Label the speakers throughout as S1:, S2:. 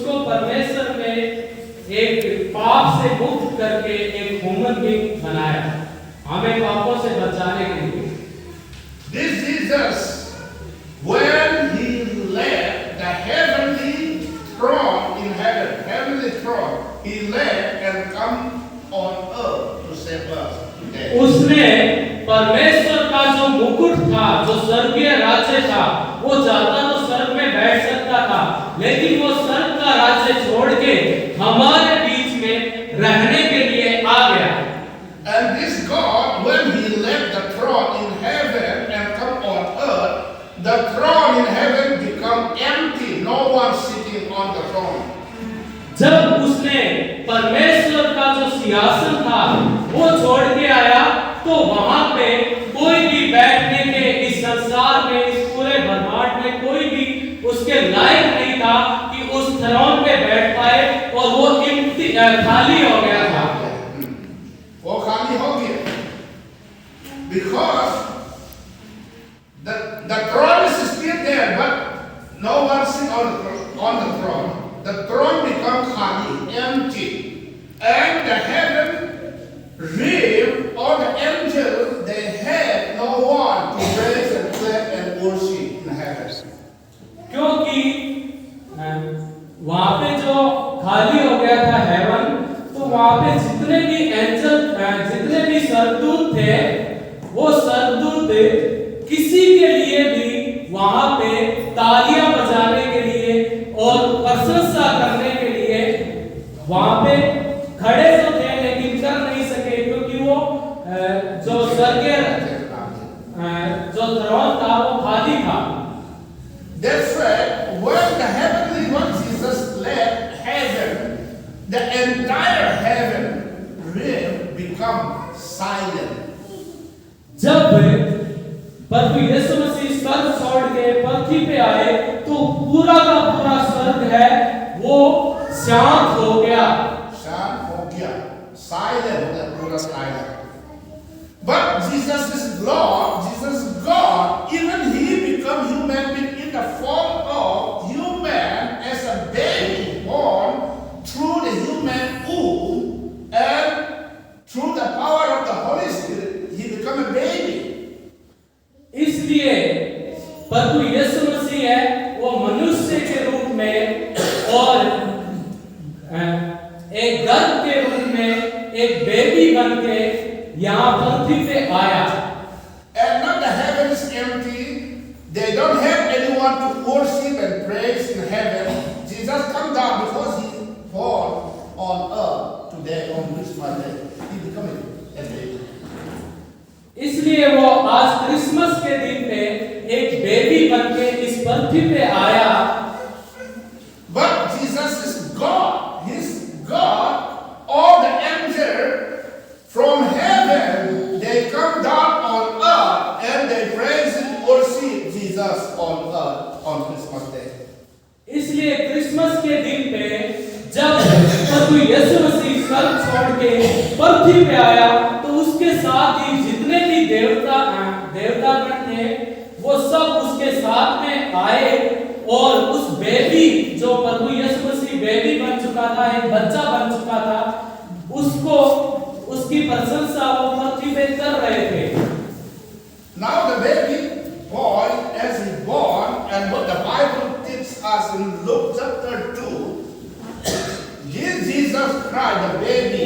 S1: उसको परमेश्वर ने एक पाप से मुक्त करके एक ह्यूमन बीइंग बनाया, हमें पापों से बचाने के लिए।
S2: This Jesus, when he left the heavenly throne in heaven, heavenly throne, he left and come on earth to save us today.
S1: उसने परमेश्वर का जो मुकुट था, जो स्वर्गीय राज्य था, वो चाहता तो स्वर्ग में बैठ सकता था, लेकिन वो स्वर्ग का राज्य छोड़ के हमारे बीच में रहने के लिए आ गया।
S2: And this God, when he left the throne in heaven and come on earth, the throne in heaven become empty. No one sitting on the throne.
S1: जब उसने परमेश्वर का जो सिंहासन था वो छोड़ के आया, तो वहां पे कोई भी बैठने के इस संसार में, इस पूरे ब्रह्मांड में कोई भी उसके लायक नहीं था कि उस थ्रोन पे बैठ पाए, और वो खाली हो गया था।
S2: वो खाली हो गया because the throne is still there, but no one sits on the throne. The throne become khali, empty, and the heaven realm, all the angels, they had no one to praise and clap and worship in heaven.
S1: क्योंकि वहां पे जो खाली हो गया था haven, तो वहां पे जितने भी एंजल, जितने भी स्वर्गदूत थे, वो स्वर्गदूत किसी के लिए भी वहां पे तालियां बजाने के लिए और प्रशंसा करने के लिए वहां पे खड़े तो थे, लेकिन कर नहीं सके, क्योंकि वो जो स्वर्गीय जो थ्रोन था वो खाली था।
S2: That's right. When the heavenly one Jesus left heaven, the entire heaven realm become silent.
S1: जब प्रभु यीशु मसीह स्वर्ग छोड़ के पृथ्वी पे आए, तो पूरा का पूरा स्वर्ग है वो शांत हो गया।
S2: शांत हो गया, silent हो गया, पूरा silent. But Jesus is Lord, Jesus is God. Even he become human being in the form of human as a baby born through the human womb, and through the power of the Holy Spirit, he become a baby.
S1: इसलिए प्रभु यीशु मसीह है वो मनुष्य के रूप में और एक गर्भ के रूप में एक बेबी बन के यहाँ पृथ्वी पे आया।
S2: And not the heaven is empty. They don't have anyone to worship and praise in heaven. Jesus come down because he born on earth today on Christmas day. He become a baby.
S1: इसलिए वो आज Christmas के दिन पे एक baby बन के इस पृथ्वी पे आया।
S2: But Jesus is God. He's God. All the angels from heaven, they come down on earth and they praise and worship Jesus on earth on Christmas day.
S1: इसलिए क्रिसमस के दिन पे जब प्रभु यीशु मसीह स्वर्ग छोड़ के पृथ्वी पे आया, तो उसके साथ ही जितने भी देवतागण थे वो सब उसके साथ में आए, और उस बेबी जो प्रभु यीशु मसीह बेबी बन चुका था, एक बच्चा बन चुका था, उसको उसकी प्रशंसा वो पृथ्वी पे कर रहे थे।
S2: Now the baby boy, as he born, and what the Bible teaches us in Luke chapter 2, Jesus Christ, the baby,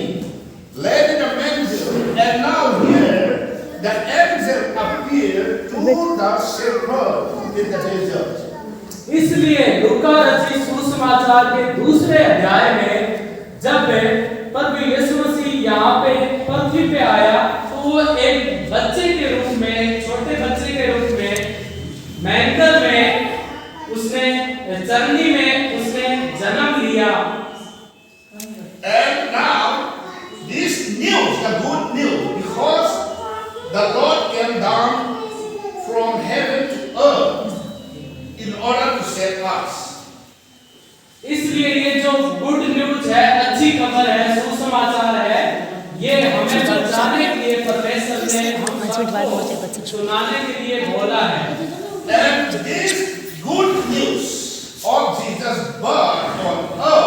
S2: laid in a manger, and now here the angel appeared to the shepherd in the desert.
S1: इसलिए लूका रचित सुसमाचार के दूसरे अध्याय में जब प्रभु यीशु मसीह यहाँ पे पृथ्वी पे आया, तो वो एक बच्चे के रूप में, छोटे बच्चे के रूप में मैंगर में उसने चरनी में उसने जन्म लिया।
S2: And now this news, the good news, because the Lord came down from heaven to earth in order to save us.
S1: इसलिए ये जो गुड न्यूज है, अच्छी खबर है, सुसमाचार है, ये हमें बचाने के लिए परमेश्वर ने हम सबको सुनाने के लिए बोला है।
S2: And this good news of Jesus' birth on earth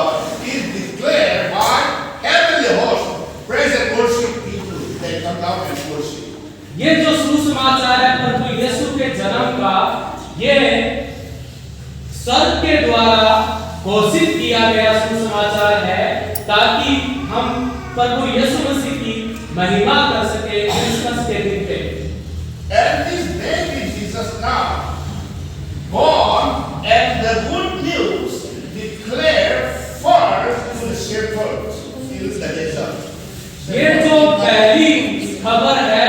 S1: घोषित किया गया सुसमाचार है ताकि हम प्रभु यीशु मसीह की महिमा कर सके क्रिसमस के दिन पे।
S2: And this baby Jesus now, born, and the good news declared first to the shepherds in the desert.
S1: ये जो पहली खबर है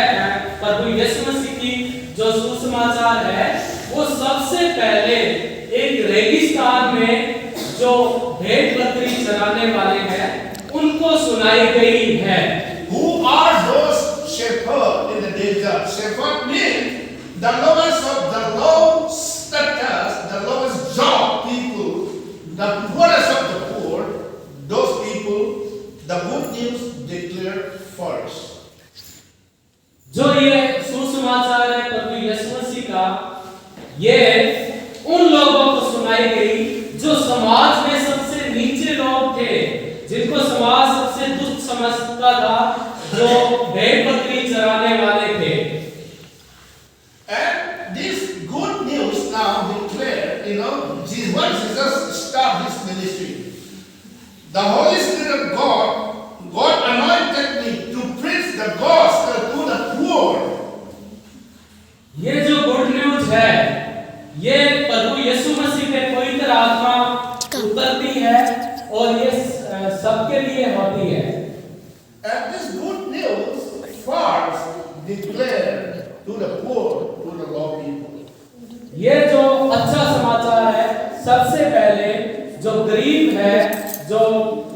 S1: प्रभु यीशु मसीह की जो सुसमाचार है वो सबसे पहले एक रेगिस्तान में जो भेड़ बकरी चराने वाले हैं उनको सुनाई गई है।
S2: Who are those shepherds in the desert? Shepherd means the lowest of the low status, the lowest job people, the poorest of the poor. Those people, the good news declared first.
S1: जो ये सुसमाचार है प्रभु यीशु मसीह का, ये उन लोगों को सुनाई गई जो समाज में सबसे नीचे लोग थे, जिनको समाज सबसे तुच्छ समझता था, जो भेड़ बकरी चराने वाले थे।
S2: And this good news now declared, when Jesus started his ministry, the Holy Spirit of God anointed me to preach the gospel to the poor.
S1: ये जो गुड न्यूज है, ये प्रभु यीशु मसीह के पवित्र आत्मा उतरती है और ये सबके लिए होती है।
S2: And this good news first declared to the poor, to the low people.
S1: ये जो अच्छा समाचार है सबसे पहले जो गरीब है, जो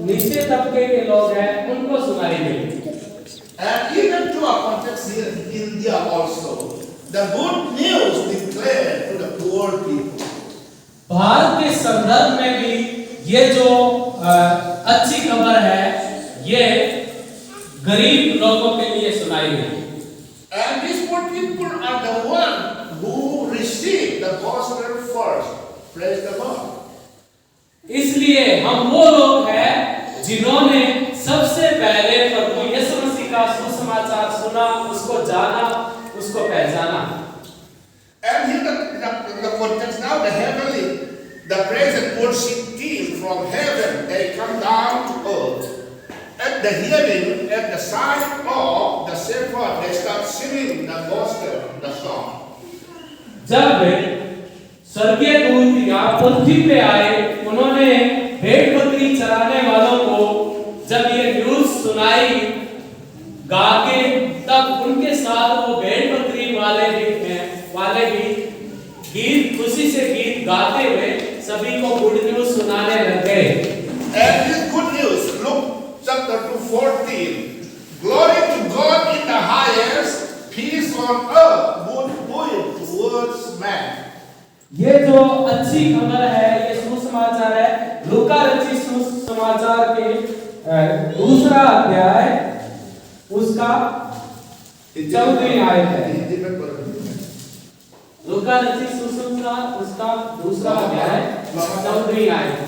S1: नीचे तबके के लोग हैं उनको सुनाई गई।
S2: And even to our context here in India also, the good news declared to the poor people.
S1: Bharat के संदर्भ में भी ये जो अच्छी खबर है ये गरीब लोगों के लिए सुनाई गई।
S2: And these poor people are the one who received the gospel first. Praise the Lord.
S1: इसलिए हम वो लोग हैं जिन्होंने सबसे पहले प्रभु यीशु मसीह का सुसमाचार सुना, उसको जाना, उसको पहचाना।
S2: And here the context now, the heavenly, the praise and worship team from heaven, they come down to earth. At the hearing, at the sight of the shepherd, they start singing the gospel, the song.
S1: जब स्वर्गीय दूत यहाँ पृथ्वी पे आए, उन्होंने भेड़ बकरी चराने वालों को जब ये न्यूज़ सुनाई गा के, तब उनके साथ वो भेड़ बकरी वाले भी गीत, खुशी से गीत गाते हुए सभी को गुड न्यूज़ सुनाने लग गए।
S2: And this good news, Luke chapter 2:14, glory to God in the highest, peace on earth, goodwill towards man.
S1: ये जो अच्छी खबर है, ये सुसमाचार है, लूका रचित सुसमाचार के दूसरा अध्याय उसका 14वीं आयत है। लूका रचित सुसमाचार उसका दूसरा अध्याय 14वीं आयत।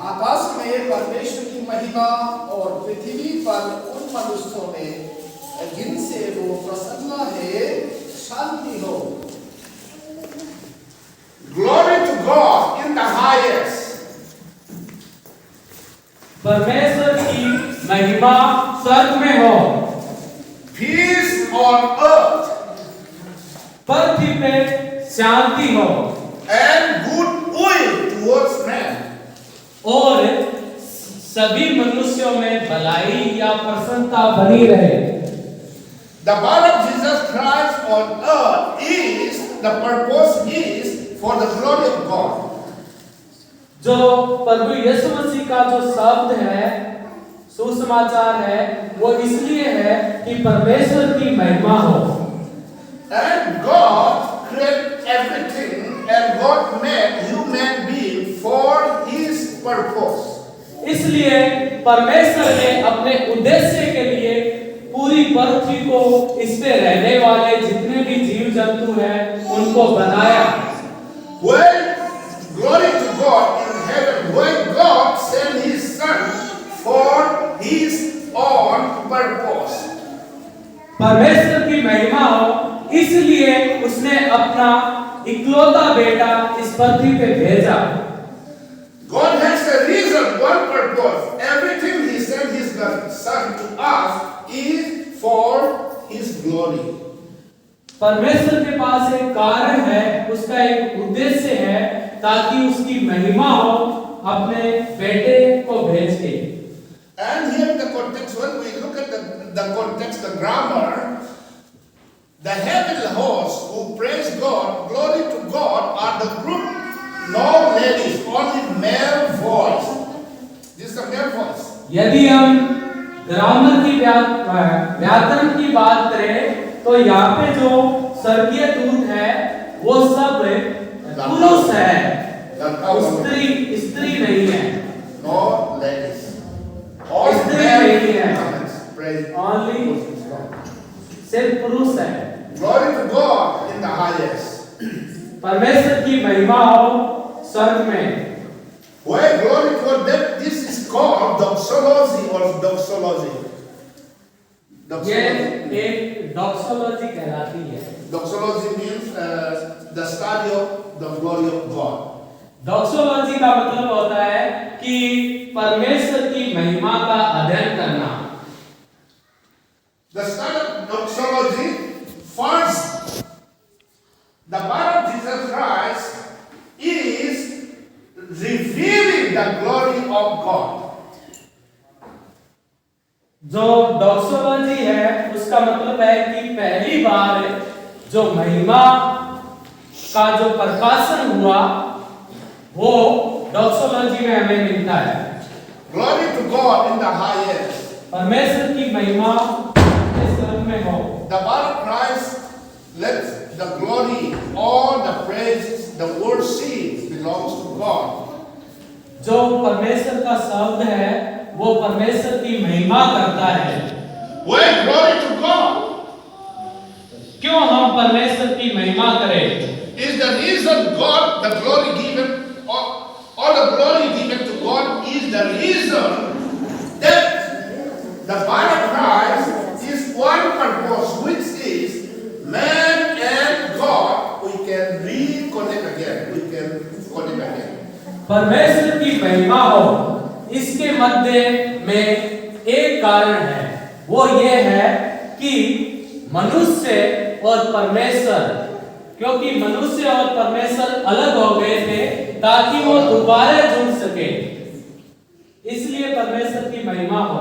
S3: आकाश में परमेश्वर की महिमा और पृथ्वी पर उन मनुष्यों में जिनसे वो प्रसन्न है शांति हो।
S2: Glory to God in the highest.
S1: परमेश्वर की महिमा स्वर्ग में हो।
S2: Peace on earth.
S1: पृथ्वी पे शांति हो।
S2: And goodwill towards man.
S1: और सभी मनुष्यों में भलाई या प्रसन्नता बनी रहे।
S2: The birth of Jesus Christ on earth is, the purpose is for the glory of God.
S1: जो प्रभु यीशु मसीह का जो शब्द है, सुसमाचार है, वो इसलिए है कि परमेश्वर की महिमा हो।
S2: And God created everything and God made human being for his purpose.
S1: इसलिए परमेश्वर ने अपने उद्देश्य के लिए पूरी पृथ्वी को, इस पे रहने वाले जितने भी जीव जंतु हैं उनको बनाया।
S2: When glory to God in heaven, when God sent his son for his own purpose.
S1: परमेश्वर की महिमा हो, इसलिए उसने अपना इकलौता बेटा इस पृथ्वी पे भेजा।
S2: God
S1: परमेश्वर के पास एक कारण है, उसका एक उद्देश्य है, ताकि उसकी महिमा हो अपने बेटे को भेज के।
S2: And here in the context, when we look at the context, the grammar, the heavenly hosts who praise God, glory to God, are the group, no ladies, only male voice. This is the male voice.
S1: यदि हम grammar की व्याकरण की बात करें तो यहाँ पे जो स्वर्गीय दूत है वो सब पुरुष है, स्त्री नहीं है।
S2: No ladies. All
S1: स्त्री
S2: male
S1: नहीं है,
S2: praise.
S1: ओनली सिर्फ पुरुष है।
S2: Glory to God in the highest.
S1: परमेश्वर की महिमा हो स्वर्ग में।
S2: Where glory to God, that this is called doxology or doxology.
S1: ये एक डॉक्सोलॉजी कहलाती है।
S2: Doxology means the study of the glory of God.
S1: Doxology का मतलब होता है कि परमेश्वर की महिमा का अध्ययन करना।
S2: The study of doxology, first, the birth of Jesus Christ is revealing the glory of God.
S1: जो डॉक्सोलॉजी है उसका मतलब है कि पहली बार जो महिमा का जो प्रकाशन हुआ वो डॉक्सोलॉजी में हमें मिलता है।
S2: Glory to God in the highest.
S1: परमेश्वर की महिमा इस स्वर्ग में हो।
S2: The birth of Christ, let the glory, all the praise, the worship belongs to God.
S1: जो परमेश्वर का शब्द है वो परमेश्वर की महिमा करता है।
S2: Why glory to God?
S1: क्यों हम परमेश्वर की महिमा करें?
S2: Is the reason God, the glory given, all the glory given to God is the reason that the body of Christ is one purpose, which is man and God. We can reconnect again. We can connect again.
S1: परमेश्वर की महिमा हो, इसके मध्य में एक कारण है, वो ये है कि मनुष्य और परमेश्वर, क्योंकि मनुष्य और परमेश्वर अलग हो गए थे ताकि वो दोबारा जुड़ सके, इसलिए परमेश्वर की महिमा हो।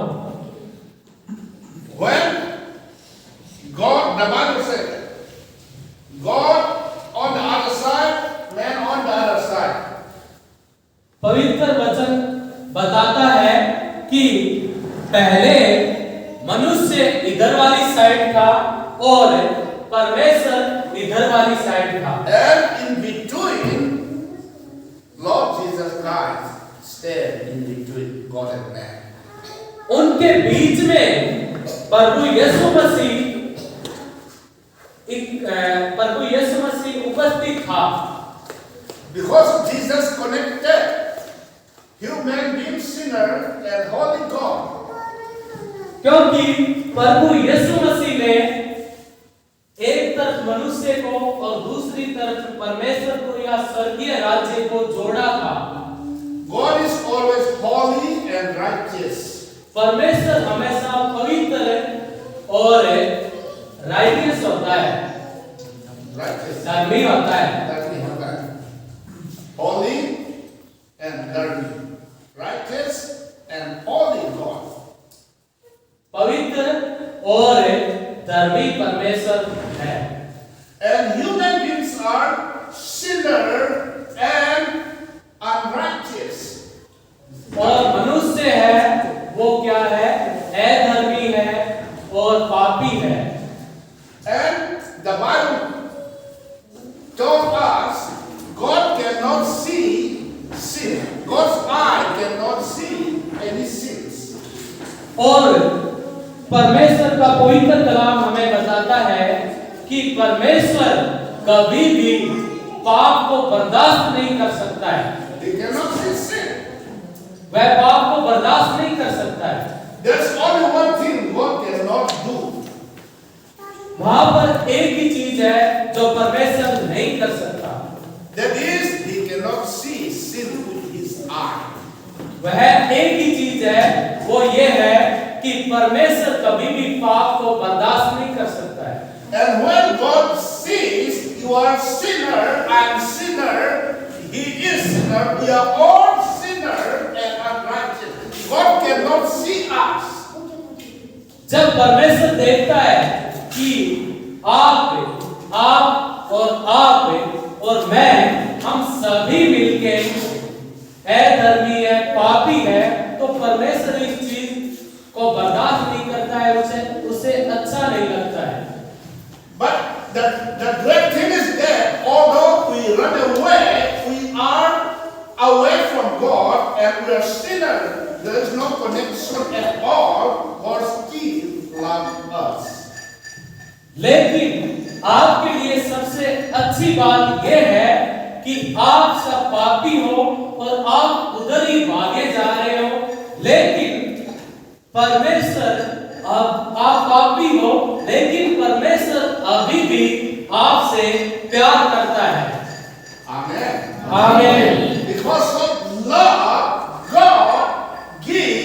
S2: When God, the Bible said, God on the other side, man on the other side.
S1: पवित्र वचन बताता है कि पहले मनुष्य इधर वाली साइड था और परमेश्वर इधर वाली साइड था।
S2: And in between, Lord Jesus Christ stand in between God and man.
S1: उनके बीच में प्रभु यीशु मसीह उपस्थित था।
S2: Because Jesus connected human being, sinner and holy God.
S1: क्योंकि प्रभु यीशु मसीह ने एक तरफ मनुष्य को और दूसरी तरफ परमेश्वर को या स्वर्गीय राज्य को जोड़ा था।
S2: God is always holy and righteous.
S1: परमेश्वर हमेशा पवित्र और राइटियस होता है,
S2: Righteous.
S1: धर्मी होता है।
S2: धर्मी होता है. Holy and धर्मी. Righteous and holy God.
S1: पवित्र और धर्मी परमेश्वर है।
S2: And human beings are sinner and unrighteous.
S1: और मनुष्य है वो क्या है? अधर्मी है और पापी है।
S2: And the Bible told us God cannot see sin. God's eye cannot see any sins.
S1: और परमेश्वर का पवित्र कलाम हमें बताता है कि परमेश्वर कभी भी पाप को बर्दाश्त नहीं कर सकता है।
S2: He cannot see sin.
S1: वह पाप को बर्दाश्त नहीं कर सकता है।
S2: There's only one thing God cannot do.
S1: वहां पर एक ही चीज है जो परमेश्वर नहीं कर सकता।
S2: That is, He cannot see sin with His eye.
S1: वह एक ही चीज है, वो ये है कि परमेश्वर कभी भी पाप को बर्दाश्त नहीं कर सकता है।
S2: And when God You are sinner, I am sinner, he is sinner, we are all sinner and unrighteous. God cannot see us.
S1: जब परमेश्वर देखता है कि आप और मैं हम सभी मिलके अधर्मी है, पापी है, तो परमेश्वर इस चीज को बर्दाश्त नहीं करता है, उसे अच्छा नहीं लगता है।
S2: But the great thing is that although we run away, we are away from God and we are sinners. There is no connection at all. God still loves us.
S1: लेकिन आपके लिए सबसे अच्छी बात यह है कि आप सब पापी हो और आप उधर ही भागे जा रहे हो, लेकिन परमेश्वर आप पापी हो, लेकिन परमेश्वर अभी भी आपसे प्यार करता है।
S2: Amen.
S1: आमीन।
S2: Because of love, God gave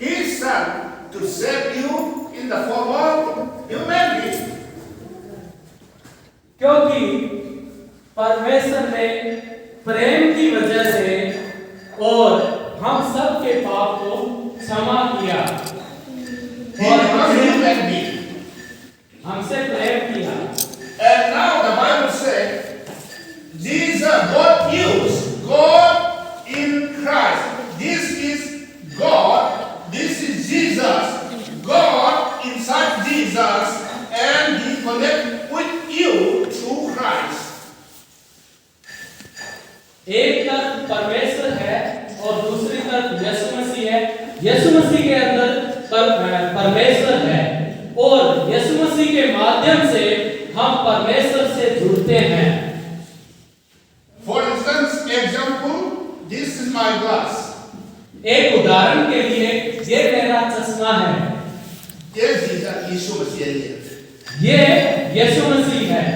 S2: His Son to save you in the form of human being.
S1: क्योंकि परमेश्वर ने प्रेम की वजह से और हम सब के पाप को क्षमा किया और हमसे प्रेम किया।
S2: And now the Bible says, Jesus, God used God in Christ. This is God, this is Jesus, God inside Jesus, and He connects with you through Christ.
S1: एक तरफ परमेश्वर है और दूसरी तरफ यीशु मसीह है। यीशु मसीह के अंदर परमेश्वर है और यीशु मसीह के माध्यम से हम परमेश्वर से जुड़ते हैं।
S2: For instance, example, this is my glass.
S1: एक उदाहरण के लिए ये मेरा चश्मा है,
S2: Yes, Jesus, यीशु मसीह है।
S1: ये यीशु मसीह है।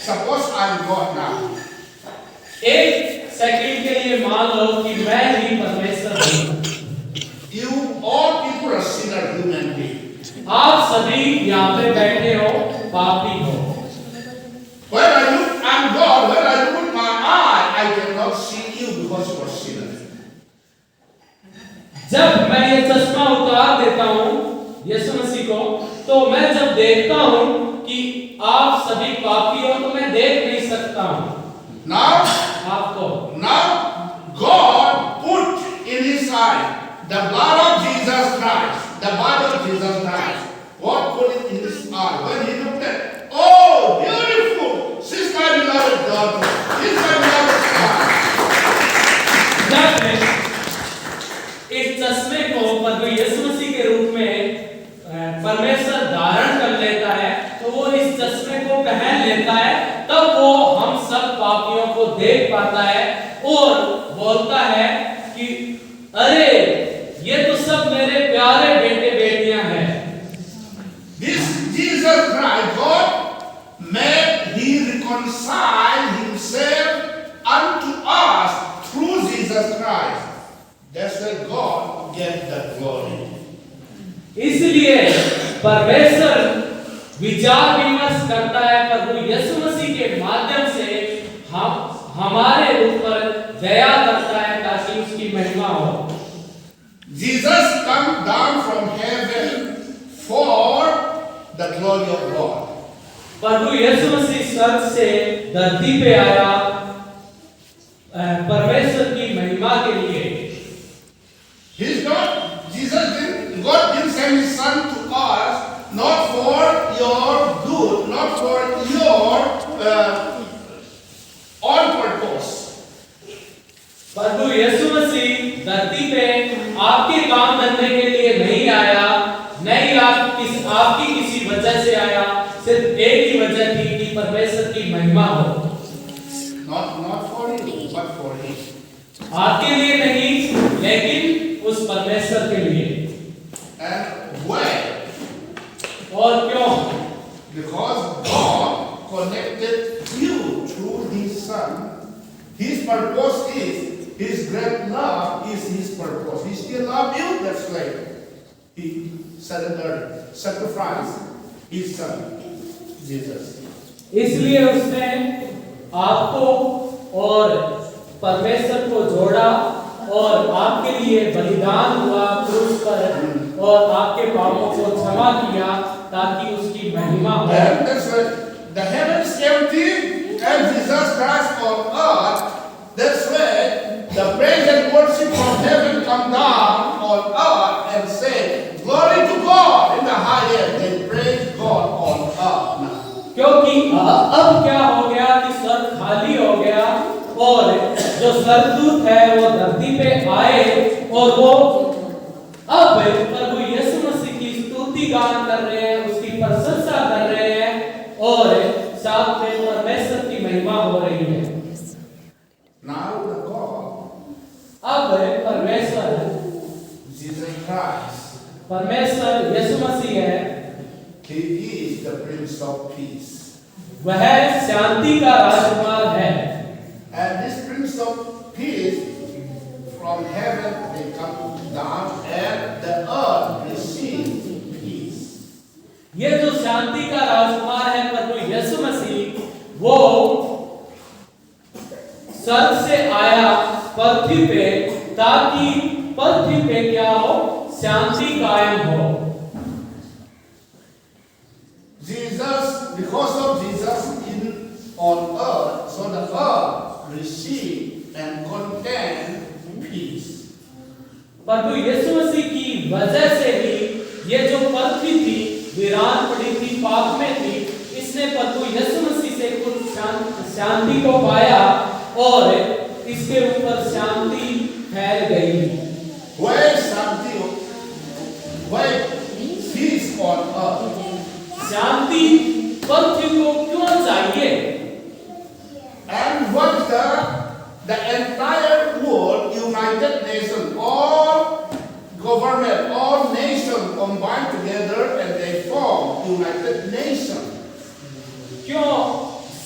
S2: Suppose I'm God now.
S1: एक सेकंड के लिए मान लो कि मैं ही परमेश्वर हूँ।
S2: You all people are sinner human beings.
S1: आप सभी यहाँ पे बैठे हो, पापी हो।
S2: When I look, I'm God. When I look with my eye, I cannot see you because you are sinner.
S1: जब मैं ये चश्मा उतार देता हूँ यीशु मसीह को, तो मैं जब देखता हूँ कि आप सभी पापी हो, तो मैं देख नहीं सकता हूँ
S2: Now
S1: आपको।
S2: God put in His eye the blood of Jesus Christ, the blood of Jesus Christ. God put it in His eye. When He looked at, oh, beautiful, she's my beloved daughter, she's my beloved son.
S1: जब इस चश्मे को प्रभु यीशु मसीह के रूप में परमेश्वर धारण कर लेता है, तो वो इस चश्मे को पहन लेता है, तब वो हम सब पापियों को देख पाता है और बोलता है कि अरे ये तो सब मेरे प्यारे बेटे बेटियां हैं।
S2: This Jesus Christ, God made He reconcile Himself unto us through Jesus Christ. That's why God gave the glory.
S1: इसलिए परमेश्वर विचार विमर्श करता है प्रभु यीशु मसीह के माध्यम से हमारे ऊपर दया करता है ताकि उसकी महिमा हो।
S2: Jesus come down from heaven for the glory of God.
S1: प्रभु यीशु मसीह स्वर्ग से धरती पे आया परमेश्वर की महिमा के लिए।
S2: He's not, God didn't send His Son to us not for your good, not for your own purpose.
S1: प्रभु यीशु मसीह धरती पे आपके काम करने के लिए नहीं आया, नहीं आपकी किसी वजह से आया, सिर्फ एक ही वजह थी कि परमेश्वर की महिमा हो।
S2: Not for you, but for Him.
S1: आपके लिए नहीं, लेकिन उस परमेश्वर के लिए।
S2: And why?
S1: और क्यों?
S2: Because God connected you through His Son. His purpose is, His great love is His purpose. He still loves you, that's why He surrendered, sacrificed His Son, Jesus.
S1: इसलिए उसने आपको और परमेश्वर को जोड़ा और आपके लिए बलिदान हुआ क्रूस पर और आपके पापों को क्षमा किया ताकि उसकी महिमा हो।
S2: And that's why the heavens empty and Jesus Christ on earth. That's why the praise and worship from heaven come down on earth and say, glory to God in the highest. They praise God on earth now.
S1: क्योंकि अब क्या हो गया कि स्वर्ग खाली हो गया और जो स्वर्गदूत है वो धरती पे आए और वो अब प्रभु यीशु मसीह की स्तुति गान कर रहे हैं, उसकी प्रशंसा कर रहे हैं और साथ में परमेश्वर की महिमा हो रही है।
S2: Now the God,
S1: अब परमेश्वर
S2: Jesus Christ,
S1: परमेश्वर यीशु मसीह है,
S2: He is the Prince of Peace.
S1: वह शांति का राजकुमार है।
S2: And this Prince of Peace from heaven they come down and the earth receives peace.
S1: ये जो शांति का राजकुमार है प्रभु यीशु मसीह, वो स्वर्ग से आया पृथ्वी पे ताकि पृथ्वी पे क्या हो, शांति कायम हो।
S2: Jesus, because of Jesus on earth, so the earth receive and contain peace.
S1: प्रभु यीशु मसीह की वजह से ही ये जो पृथ्वी थी वीरान पड़ी थी, पाप में थी, इसने प्रभु यीशु मसीह से कुछ शांति को पाया और इसके ऊपर शांति फैल गई।
S2: Why Shanti? Why peace on earth?
S1: शांति पृथ्वी को क्यों चाहिए?
S2: And what the entire world, United Nations, all government, all nations combined together and they form United Nations.
S1: क्यों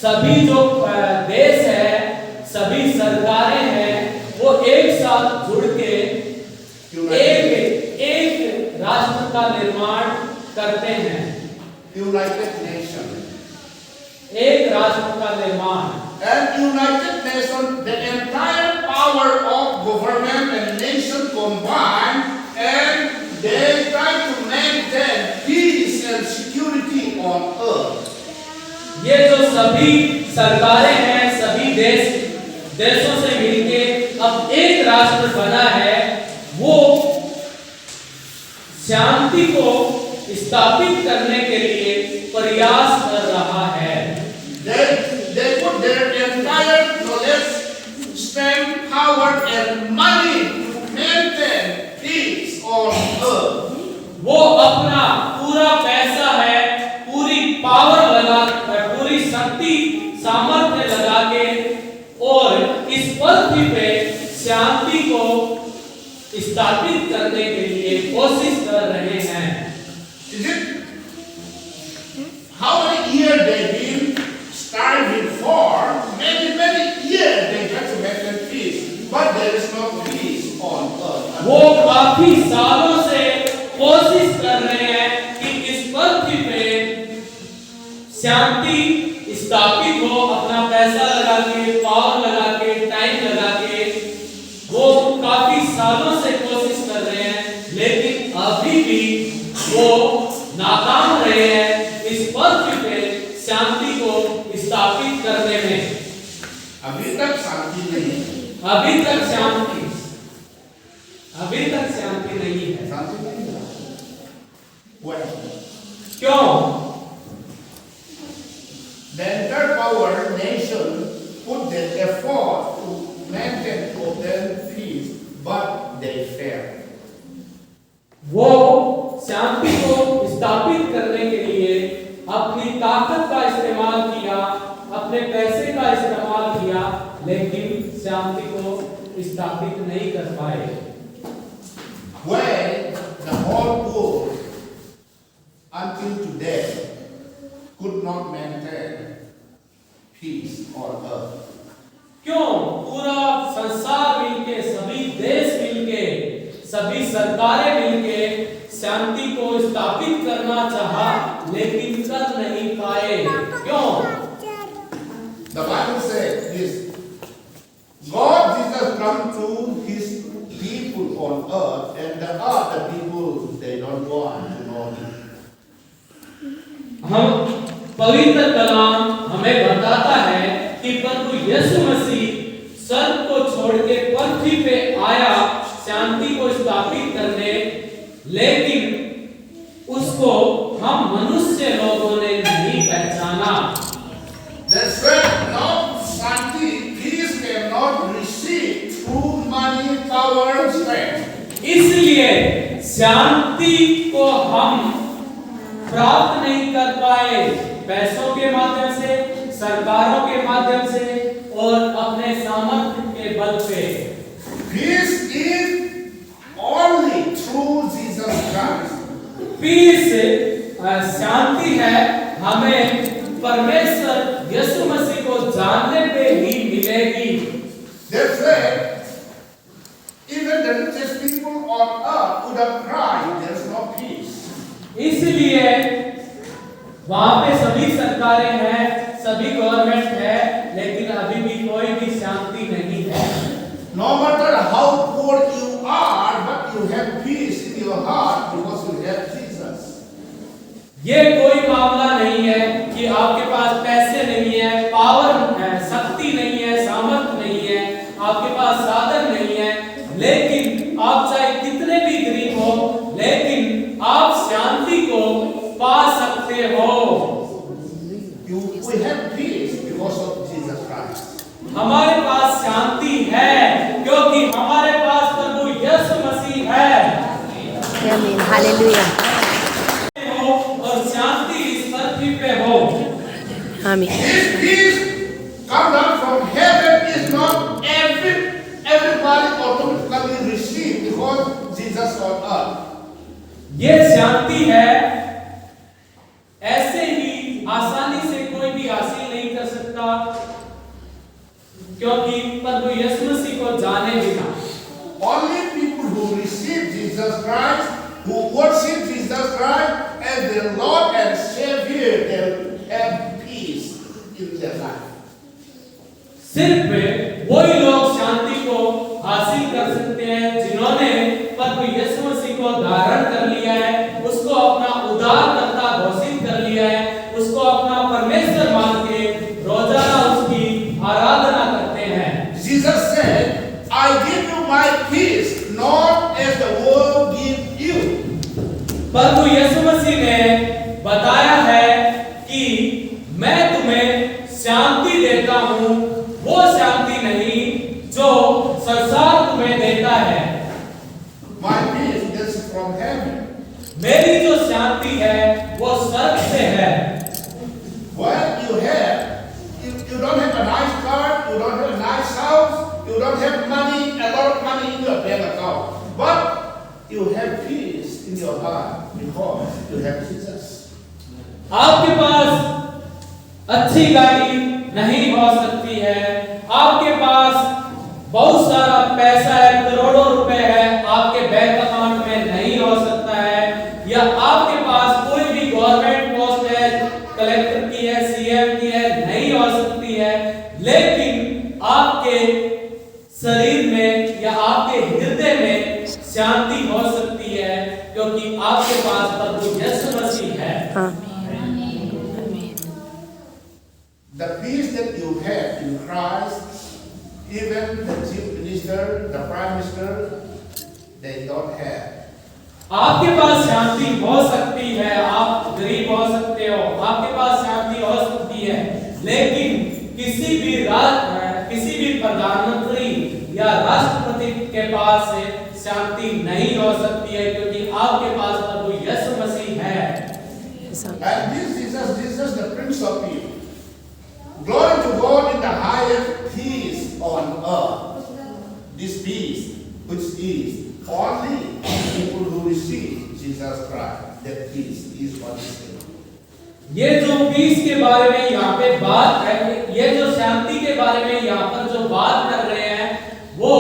S1: सभी जो देश है, सभी सरकारें हैं, वो एक साथ जुड़ के एक राष्ट्र का निर्माण करते हैं।
S2: United Nations.
S1: एक राष्ट्र का निर्माण।
S2: And United Nations, the entire power of government and nation combined, and they try to maintain peace and security on earth.
S1: ये जो सभी सरकारें हैं, सभी देशों से मिलके अब एक राष्ट्र बना है, वो शांति को स्थापित करने के लिए प्रयास कर रहा है।
S2: They put their entire knowledge, strength, power, and money to maintain peace on earth.
S1: वो अपना पूरा पैसा है, पूरी पावर लगा, पूरी शक्ति सामर्थ्य लगा के और इस पृथ्वी पे शांति को स्थापित करने के लिए कोशिश कर रहे हैं।
S2: Is it? How many years they've been striving for? Many years they try to maintain peace, but there is no peace on earth.
S1: वो काफी सालों से कोशिश कर रहे हैं कि इस पृथ्वी पे शांति स्थापित हो, अपना पैसा लगा के, पावर लगा के, टाइम लगा के, वो काफी सालों से कोशिश कर रहे हैं, लेकिन अभी भी वो नाकाम रहे हैं इस पृथ्वी पे शांति को स्थापित करने में।
S2: अभी तक शांति नहीं है।
S1: अभी तक शांति नहीं है।
S2: शांति नहीं है। Well,
S1: क्यों?
S2: the entire power nation put their effort to maintain total peace, but they failed.
S1: वो शांति को स्थापित करने के लिए अपनी ताकत का इस्तेमाल किया, अपने पैसे का इस्तेमाल किया, लेकिन शांति को स्थापित नहीं कर पाए।
S2: When the whole world until today could not maintain peace on earth.
S1: क्यों? पूरा संसार मिलके, सभी देश मिलके, सभी सरकारें मिलके शांति को स्थापित करना चाहा, लेकिन कर नहीं पाए। क्यों?
S2: his people on earth, and the earth, the people, they don't want to know him.
S1: हम पवित्र कलाम हमें बताता है कि प्रभु यीशु मसीह स्वर्ग को छोड़ के पृथ्वी पे आया शांति को स्थापित करने, लेकिन उसको हम मनुष्य लोगों ने नहीं पहचाना।
S2: That's why now Shanti, peace cannot receive through money, power, and strength.
S1: इसलिए शांति को हम प्राप्त नहीं कर पाए पैसों के माध्यम से, सरकारों के माध्यम से और अपने सामर्थ्य के बल पे।
S2: Peace is only through Jesus Christ.
S1: Peace शांति है हमें परमेश्वर यीशु मसीह को जानने पे ही मिलेगी।
S2: That's why even the richest people on earth would have cried, there's no peace.
S1: इसलिए वहां पे सभी सरकारें हैं, सभी गवर्नमेंट है, लेकिन अभी भी कोई भी शांति नहीं है।
S2: No matter how poor you are, but you have peace in your heart because you have Jesus.
S1: ये कोई मामला नहीं है कि आपके पास पैसे नहीं है, पावर है, शक्ति नहीं है, सामर्थ्य नहीं है, आपके पास साधन नहीं है, लेकिन आप चाहे कितने भी गरीब हो, लेकिन आप शांति को पा सकते हो।
S2: We have peace because of Jesus Christ.
S1: हमारे पास शांति है क्योंकि हमारे पास प्रभु यीशु मसीह है।
S4: आमीन, हालेलुया,
S1: हो और शांति इस पृथ्वी पे हो।
S4: आमीन।
S2: This peace comes down from heaven is not everybody automatically receive because Jesus on earth.
S1: ये शांति है ऐसे ही आसानी से कोई भी हासिल नहीं कर सकता, क्योंकि प्रभु यीशु मसीह को जाने बिना
S2: Only people who receive Jesus Christ, who worship Jesus Christ as their Lord and Savior, they have peace in their life.
S1: सिर्फ वही लोग शांति को हासिल कर सकते हैं जिन्होंने प्रभु यीशु मसीह को धारण कर लिया है, उसको अपना उद्धारकर्ता घोषित कर लिया है, उसको अपना परमेश्वर मान के रोजाना उसकी आराधना करते हैं।
S2: Jesus said, I give you my peace, not as the world gives you.
S1: प्रभु यीशु मसीह ने बताया है कि मैं तुम्हें शांति देता हूँ, वो शांति नहीं जो संसार तुम्हें देता है।
S2: My peace is from heaven.
S1: मेरी जो शांति है वो स्वर्ग से है।
S2: What you have, you don't have a nice car, you don't have a nice house, you don't have money, a lot of money in your bank account, but you have peace in your heart because you have Jesus.
S1: आपके पास अच्छी गाड़ी नहीं हो सकती है, आपके पास बहुत सारा पैसा है, करोड़ों रुपए है, आपके बैंक अकाउंट में नहीं हो सकता है, या आपके पास कोई भी गवर्नमेंट पोस्ट है, कलेक्टर की है, सीएम की है, नहीं हो सकती है, लेकिन आपके शरीर में या आपके हृदय में शांति हो सकती है क्योंकि आपके पास प्रभु यीशु मसीह है।
S2: The peace that you have in Christ, even the chief minister, the prime minister, they don't have.
S1: आपके पास शांति हो सकती है, आप गरीब हो सकते हो, आपके पास शांति हो सकती है, लेकिन किसी भी प्रधानमंत्री या राष्ट्रपति के पास शांति नहीं हो सकती है क्योंकि आपके पास प्रभु यीशु मसीह है।
S2: And this Jesus, the Prince of Peace. Glory to God in the highest peace on earth. This peace, which is only people who receive Jesus Christ, that peace is what is there.
S1: ये जो piece के बारे में यहाँ पे बात है, ये जो शांति के बारे में यहाँ पर जो बात कर रहे हैं, वो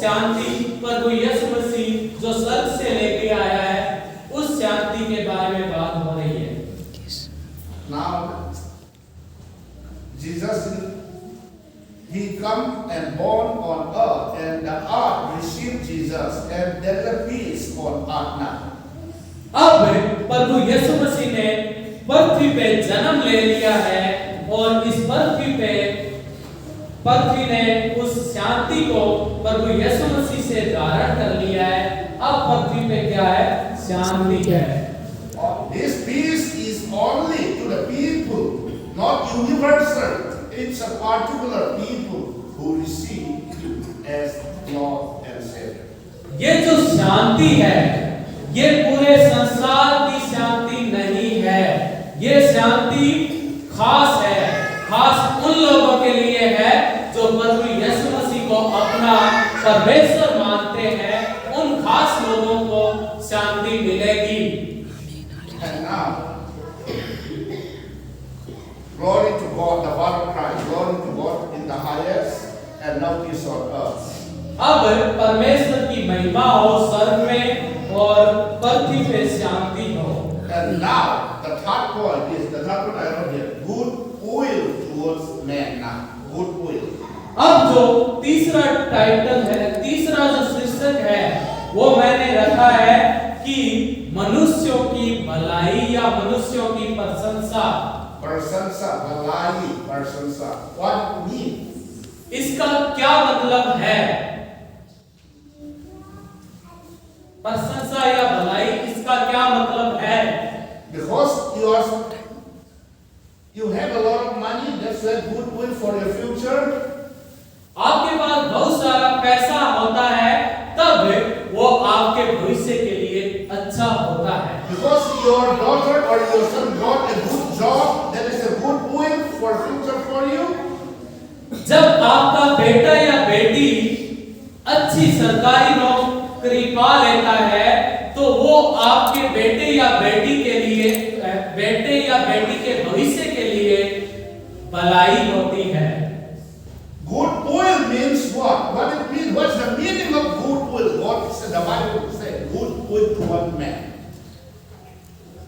S1: शांति प्रभु यीशु मसीह जो स्वर्ग से लेके आया है, उस शांति के बारे में बात हो रही है।
S2: Now, Jesus, he come and born on earth, and the earth received Jesus, and there is a peace on earth now.
S1: अब प्रभु यीशु मसीह ने पृथ्वी पे जन्म ले लिया है और इस पृथ्वी ने उस शांति को प्रभु यीशु मसीह से धारण कर लिया है। अब पृथ्वी पे क्या है? शांति है।
S2: This peace is only to the people, not universal. It's a particular people who receive Him as Lord and Savior.
S1: ये जो शांति है, ये पूरे संसार की शांति नहीं है। ये शांति खास है, खास उन लोगों के लिए है जो प्रभु यीशु मसीह को अपना परमेश्वर मानते हैं। उन खास लोगों को शांति मिलेगी।
S2: And now, glory to God, the Father Christ, glory to God in the highest, and now peace on earth.
S1: अब परमेश्वर की महिमा हो स्वर्ग में और पृथ्वी पे शांति हो।
S2: And now, the third point I wrote here, good will towards man now, good will.
S1: अब जो तीसरा टाइटल है, तीसरा जो शीर्षक है, वो मैंने रखा है कि मनुष्यों की भलाई या मनुष्यों की प्रशंसा।
S2: Prasansa, bhalai, prasansa. What it means?
S1: इसका क्या मतलब है? प्रशंसा या भलाई, इसका क्या मतलब है?
S2: Because you have a lot of money, that's a good will for your future.
S1: आपके पास बहुत सारा पैसा होता है, तब वो आपके भविष्य के लिए अच्छा होता है।
S2: Because your daughter or your son got a good job, that is a good will for future for you.
S1: जब आपका बेटा या बेटी अच्छी सरकारी नौकरी पा लेता है, तो वो आपके बेटे या बेटी के भविष्य के लिए भलाई होती है।
S2: Good will means what? What it means? What's the meaning of good will? What said the Bible say? Good will to one man.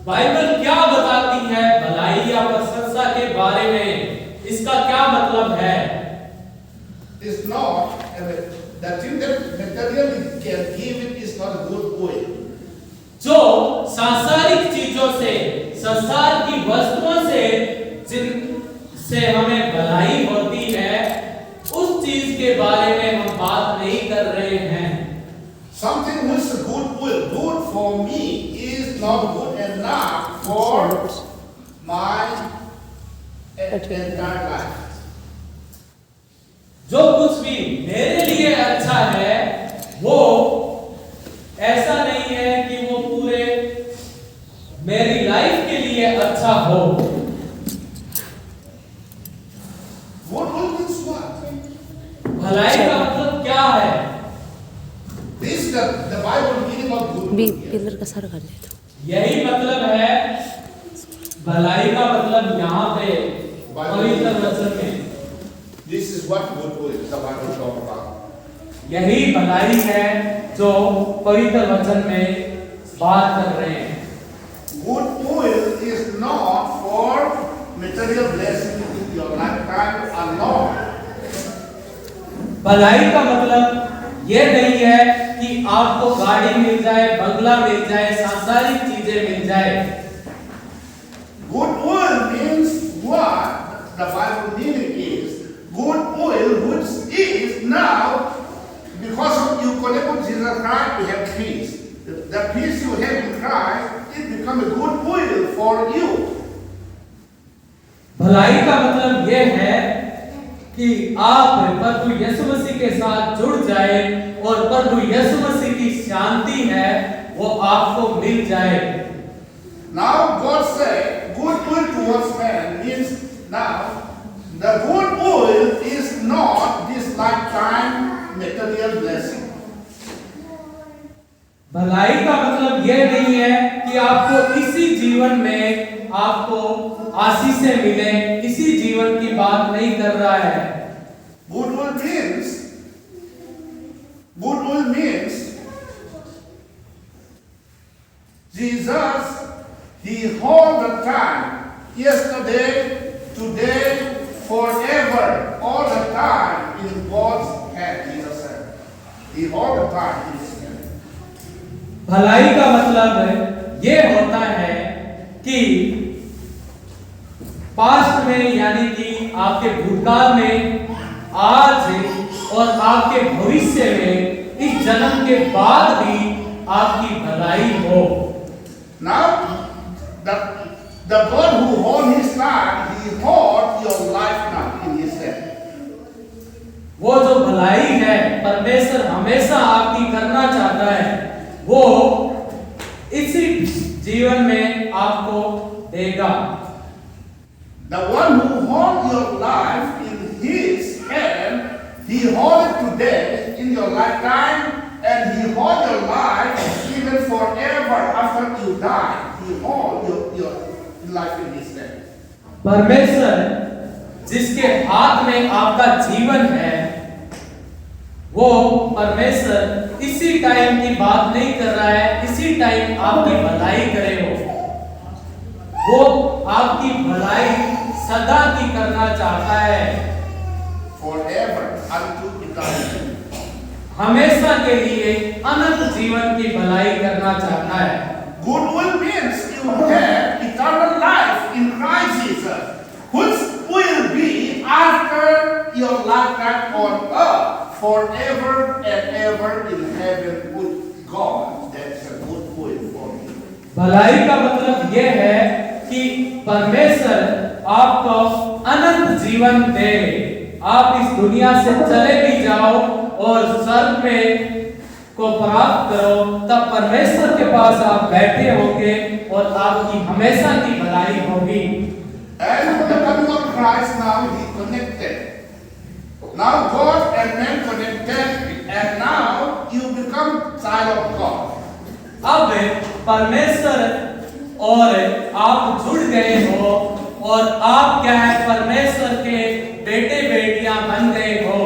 S1: Bible क्या बताती है भलाई या प्रशंसा के बारे में? इसका क्या मतलब है?
S2: It's not the thing that materially can give it is not a good will.
S1: जो सांसारिक चीजों से, संसार की वस्तुओं से जिनसे हमें भलाई होती है, उस चीज के बारे में हम बात नहीं कर रहे हैं।
S2: Something which is good will, good for me is not good enough for my entire life.
S1: जो कुछ भी मेरे लिए अच्छा है, वो ऐसा नहीं है कि वो पूरे मेरी लाइफ के लिए अच्छा हो।
S2: Good will means what?
S1: भलाई का मतलब क्या है?
S2: This is the Bible meaning of good will.
S4: Pillar का सर कर लेता।
S1: यही मतलब है भलाई का मतलब यहाँ पे पवित्र वचन में।
S2: This is what good will is, the Bible talk about.
S1: यही भलाई है जो पवित्र वचन में बात कर रहे हैं।
S2: Good will is not for material blessing in your lifetime alone.
S1: भलाई का मतलब ये नहीं है कि आपको गाड़ी मिल जाए, बंगला मिल जाए, सांसारिक चीजें मिल जाए।
S2: Good will means what the Bible meaning is. Good will which is now because of you connect with Jesus Christ, you have peace. The peace you have in Christ, it become a good will for you.
S1: भलाई का मतलब ये है कि आप प्रभु यीशु मसीह के साथ जुड़ जाए और प्रभु यीशु मसीह की शांति है वो आपको मिल जाए।
S2: Now God say good will towards man means now the good will is not this lifetime material blessing.
S1: भलाई का मतलब ये नहीं है कि आपको इसी जीवन में आपको आशीषें मिले, इसी जीवन की बात नहीं कर रहा है।
S2: Good will means Jesus, He all the time, yesterday, today, forever, all the time in God's hand, Jesus said. He all the time is here.
S1: भलाई का मतलब ये होता है कि पास्ट में यानी कि आपके भूतकाल में, आज और आपके भविष्य में, इस जन्म के बाद भी आपकी भलाई हो।
S2: Now, the God who hold his hand, he hold your life now in his hand.
S1: वो जो भलाई है परमेश्वर हमेशा आपकी करना चाहता है, वो इसी जीवन में आपको देगा।
S2: The one who hold your life in his hand, he hold it today in your lifetime, and he hold your life even forever after you die. He hold your life in his hand.
S1: परमेश्वर जिसके हाथ में आपका जीवन है, वो परमेश्वर इसी टाइम की बात नहीं कर रहा है, इसी टाइम आपकी भलाई करे वो आपकी भलाई सदा की करना चाहता है,
S2: Forever unto eternity.
S1: हमेशा के लिए अनंत जीवन की भलाई करना चाहता है।
S2: Goodwill means you have eternal life in Christ Jesus, which will be after your lifetime on earth, forever and ever in heaven with God. That's a good will for you.
S1: भलाई का मतलब यह है कि परमेश्वर आपको अनंत जीवन दे, आप इस दुनिया से चले भी जाओ और स्वर्ग में को प्राप्त करो, तब परमेश्वर के पास आप बैठे होंगे और आपकी हमेशा की भलाई होगी।
S2: And with the coming of Christ now he connected. Now God and man connected, and now you become child of God.
S1: अब परमेश्वर और आप जुड़ गए हो और आप क्या है, परमेश्वर के बेटे बेटियां बन गए हो।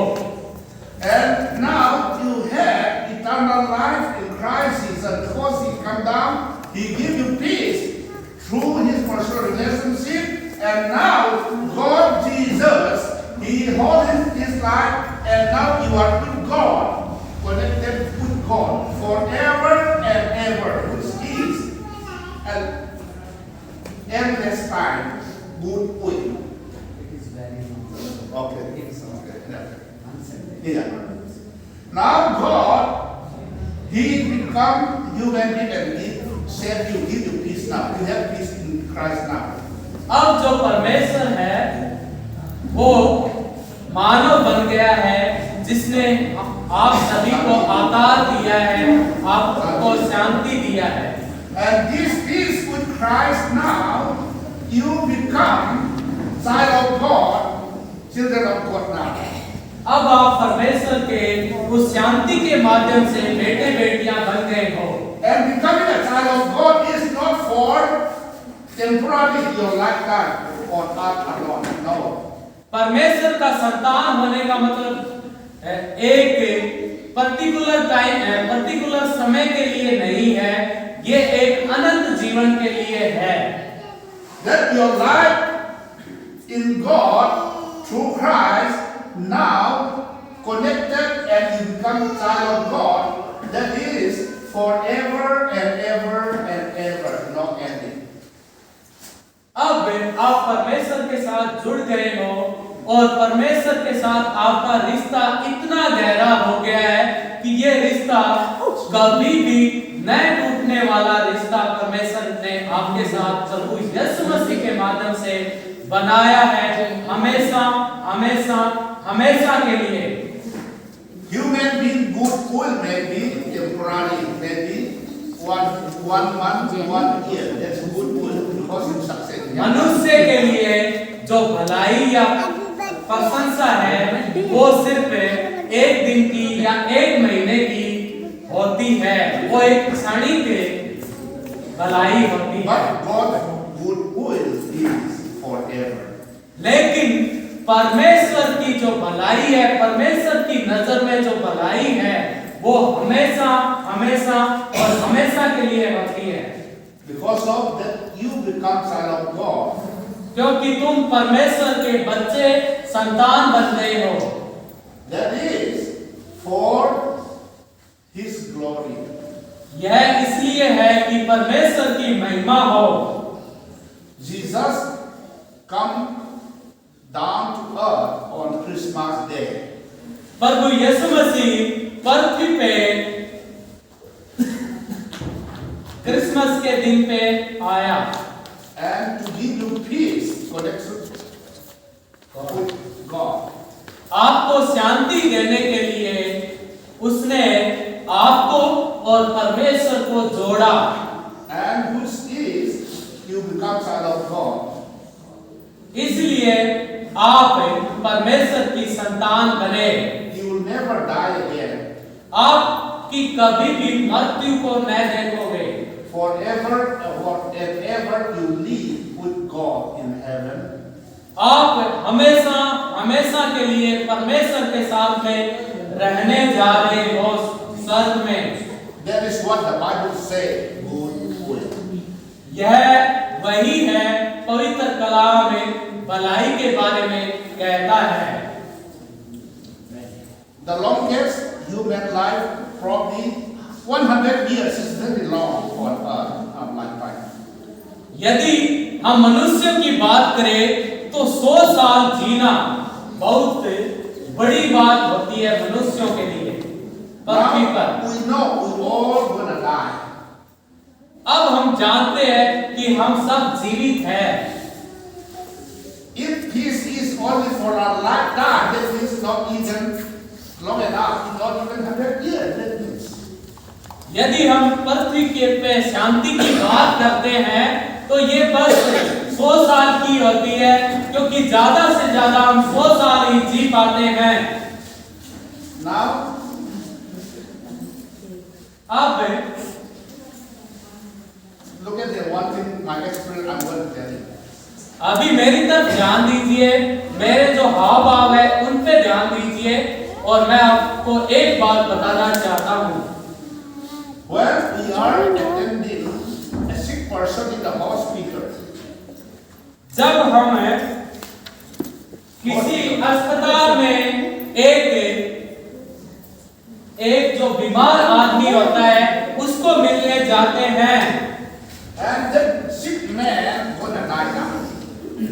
S2: And now you have eternal life in Christ Jesus, because he come down, he give you peace through his personal relationship, and now God Jesus, he holds his life, and now you are with God, connected with God forever and ever, which is an endless time, good will. Okay. Yeah. Now God, he become human being and he said you give you peace now. You have peace in Christ now.
S1: अब जो परमेश्वर है वो मानव बन गया है, जिसने आप सभी को आकार दिया है, आपको शांति दिया है।
S2: And this peace with Christ now, you become child of God, children of God now.
S1: अब आप परमेश्वर के उस शांति के माध्यम से बेटे बेटियां बन गए हो।
S2: And becoming a child of God is not for temporarily your lifetime on earth alone. No.
S1: परमेश्वर का संतान होने का मतलब एक पर्टिकुलर टाइम है, पर्टिकुलर समय के लिए नहीं है, ये एक अनंत जीवन के लिए है।
S2: That your life in God through Christ now connected and you become child of God, that is forever and ever and ever, no ending.
S1: अब आप परमेश्वर के साथ जुड़ गए हो और परमेश्वर के साथ आपका रिश्ता इतना गहरा हो गया है कि ये रिश्ता कभी भी न टूटने वाला रिश्ता परमेश्वर ने आपके साथ प्रभु यीशु मसीह के माध्यम से बनाया है, हमेशा हमेशा हमेशा के लिए।
S2: Human being good will may be temporary, maybe one month, 1 year. That's good will because you success.
S1: मनुष्य के लिए जो भलाई या प्रशंसा है वो सिर्फ एक दिन की या एक महीने की होती है, वो एक क्षणिक भलाई होती है।
S2: But God's good will is forever.
S1: लेकिन परमेश्वर की जो भलाई है, परमेश्वर की नजर में जो भलाई है, वो हमेशा हमेशा और हमेशा के लिए होती है।
S2: Because of that you become child of God.
S1: क्योंकि तुम परमेश्वर के बच्चे संतान बन गए हो।
S2: That is for His glory.
S1: यह इसलिए है कि परमेश्वर की महिमा हो।
S2: Jesus come down to earth on Christmas Day.
S1: प्रभु यीशु मसीह पृथ्वी पे क्रिसमस के दिन पे आया
S2: And to give you peace, connection with God.
S1: आपको शांति देने के लिए उसने आपको और परमेश्वर को जोड़ा।
S2: And which is, you become child of God.
S1: इसलिए आप परमेश्वर की संतान बने।
S2: You will never die again.
S1: आपकी कभी भी मृत्यु को न देखोगे।
S2: Forever and ever you live with God in heaven.
S1: आप हमेशा हमेशा के लिए परमेश्वर के साथ में रहने जा रहे हो स्वर्ग में।
S2: That is what the Bible says. Good will.
S1: यह वही है पवित्र कलाम में भलाई के बारे में कहता है।
S2: The longest human life, probably 100 years, is very long for our lifetime.
S1: यदि हम मनुष्य की बात करें तो 100 साल जीना बहुत बड़ी बात होती है मनुष्यों के लिए पृथ्वी पर।
S2: Now we know we all gonna die.
S1: अब हम जानते हैं कि हम सब जीवित हैं।
S2: If this is only for our lifetime, that means not even long enough, not even 100 years. That means.
S1: यदि हम पृथ्वी के पे शांति की बात करते हैं तो ये बस 100 साल की होती है, क्योंकि ज्यादा से ज्यादा हम 100 साल ही जी पाते हैं।
S2: Now,
S1: अब
S2: look at the one thing, my experience I'm going to tell you.
S1: अभी मेरी तरफ ध्यान दीजिए, मेरे जो हाव भाव है उन पे ध्यान दीजिए और मैं आपको एक बात बताना चाहता हूँ।
S2: When we are attending a sick person in the hospital,
S1: जब हम किसी अस्पताल में एक जो बीमार आदमी होता है उसको मिलने जाते हैं,
S2: and that sick man gonna die now.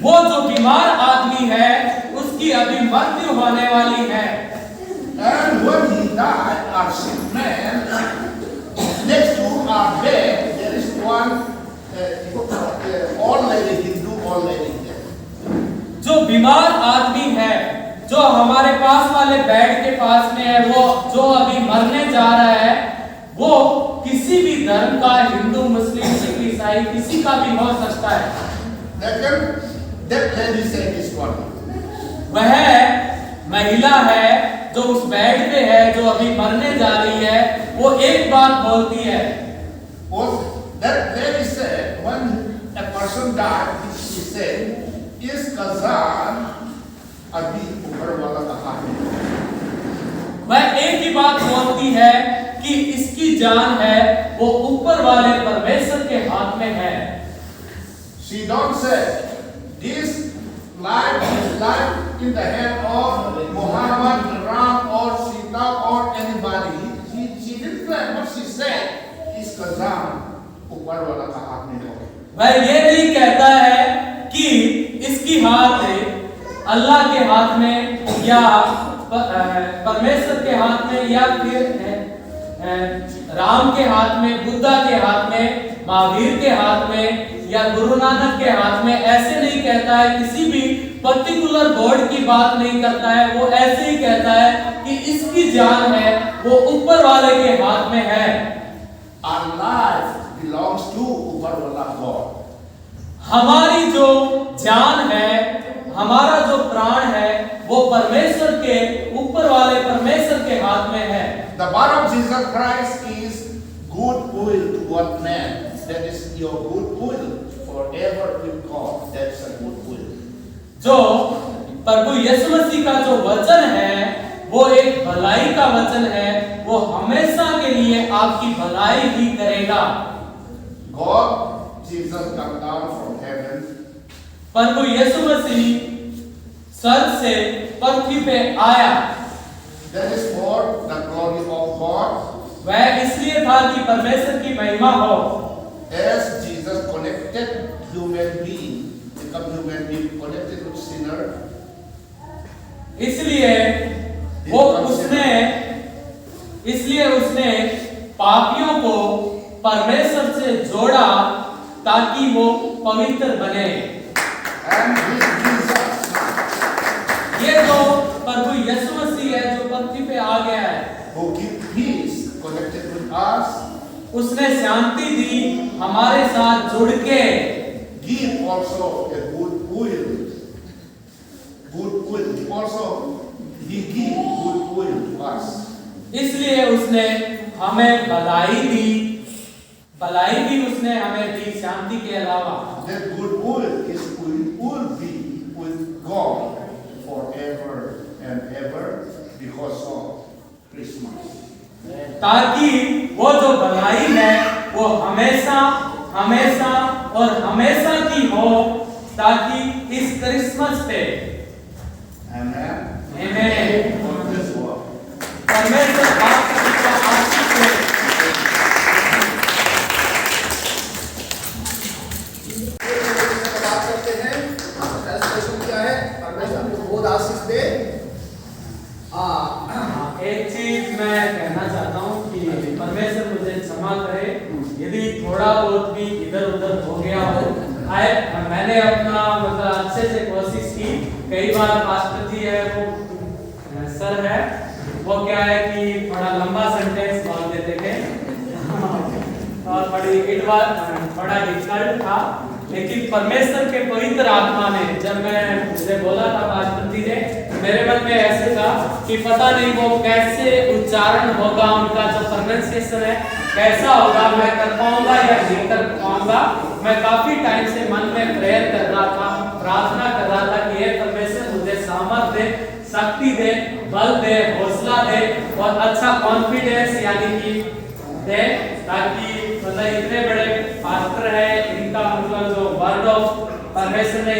S1: वो जो बीमार आदमी है उसकी अभी मृत्यु होने वाली है।
S2: And when he died, our sick man, next to our bed, there is one old lady, Hindu old lady there.
S1: जो बीमार आदमी है जो हमारे पास वाले बेड के पास में है, वो जो अभी मरने जा रहा है, वो किसी भी धर्म का, हिंदू, मुस्लिम, सिख, ईसाई, किसी का भी हो सकता है।
S2: Second, that lady said this one.
S1: वह महिला है जो उस बेड पे है, जो अभी मरने जा रही है, वो एक बात बोलती है।
S2: That lady said, when a person died, she said, इस कज़ान अभी ऊपर वाला कहाँ है?
S1: वह एक ही बात बोलती है कि इसकी जान है वो ऊपर वाले परमेश्वर के हाथ में है।
S2: She don't say this life is life in the hand of Muhammad, Ram or Sita or anybody. She didn't say what she said. इस कज़ान ऊपर वाला का हाथ में है।
S1: वह ये नहीं कहता है कि इसकी हाथ अल्लाह के हाथ में या परमेश्वर के हाथ में या फिर राम के हाथ में, बुद्धा के हाथ में, महावीर के हाथ में या गुरु नानक के हाथ में। ऐसे नहीं कहता है, किसी भी पर्टिकुलर गॉड की बात नहीं करता है। वो ऐसे ही कहता है कि इसकी जान है वो ऊपर वाले के हाथ में है।
S2: Our life belongs to ऊपर वाला God.
S1: हमारी जो जान है, हमारा जो प्राण है, वो परमेश्वर के, ऊपर वाले परमेश्वर के हाथ में है।
S2: The birth of Jesus Christ is good will toward man. That is your good will forever with God. That's a good will.
S1: जो प्रभु यीशु मसीह का जो वचन है वो एक भलाई का वचन है, वो हमेशा के लिए आपकी भलाई ही करेगा।
S2: God, Jesus come down from heaven.
S1: प्रभु यीशु मसीह स्वर्ग से पृथ्वी पे आया।
S2: That is for the glory of God.
S1: वह ताकि परमेश्वर की महिमा हो।
S2: As Jesus connected human being, become human being connected with sinner.
S1: इसलिए उसने पापियों को परमेश्वर से जोड़ा ताकि वो पवित्र बने।
S2: And this Jesus,
S1: ये जो प्रभु यीशु मसीह है जो पृथ्वी पे आ गया है,
S2: who give peace, connected with us,
S1: उसने शांति दी हमारे साथ जुड़ के,
S2: give also a good will. Good will. Also, He give good will to us.
S1: इसलिए उसने हमें भलाई दी उसने हमें दी शांति के अलावा।
S2: That good will will be with God forever and ever because of Christmas.
S1: ताकि वो जो भलाई है वो हमेशा और हमेशा की हो, ताकि इस क्रिसमस पे
S2: Amen.
S1: Amen.
S2: God bless you all.
S1: परमेश्वर आप सबको आशीष दे।
S3: बात करते हैं, ट्रांसलेशन क्या है? परमेश्वर को बहुत आशीष दे।
S1: एक चीज मैं कहना चाहता हूँ कि परमेश्वर मुझे क्षमा करे यदि थोड़ा बहुत भी इधर उधर हो गया हो। मैंने अपना मतलब अच्छे से कोशिश की। कई बार पास्टर जी है वो सर है वो क्या है कि थोड़ा लंबा सेंटेंस बोल देते थे और बड़ा डिफिकल्ट था, लेकिन परमेश्वर के पवित्र आत्मा ने जब मुझे बोला था पास्टर जी ने, मेरे मन में ऐसे था कि पता नहीं वो कैसे उच्चारण होगा, उनका जो प्रोनाउंसिएशन है कैसा होगा, मैं कर पाऊंगा या नहीं कर पाऊंगा। मैं काफी टाइम से मन में प्रेयर कर रहा था, प्रार्थना कर रहा था कि हे परमेश्वर मुझे सामर्थ दे, शक्ति दे, बल दे, हौसला दे और अच्छा कॉन्फिडेंस यानी कि दे, ताकि मतलब इतने बड़े पास्टर है इनका मतलब जो वर्ड ऑफ परमेश्वर ने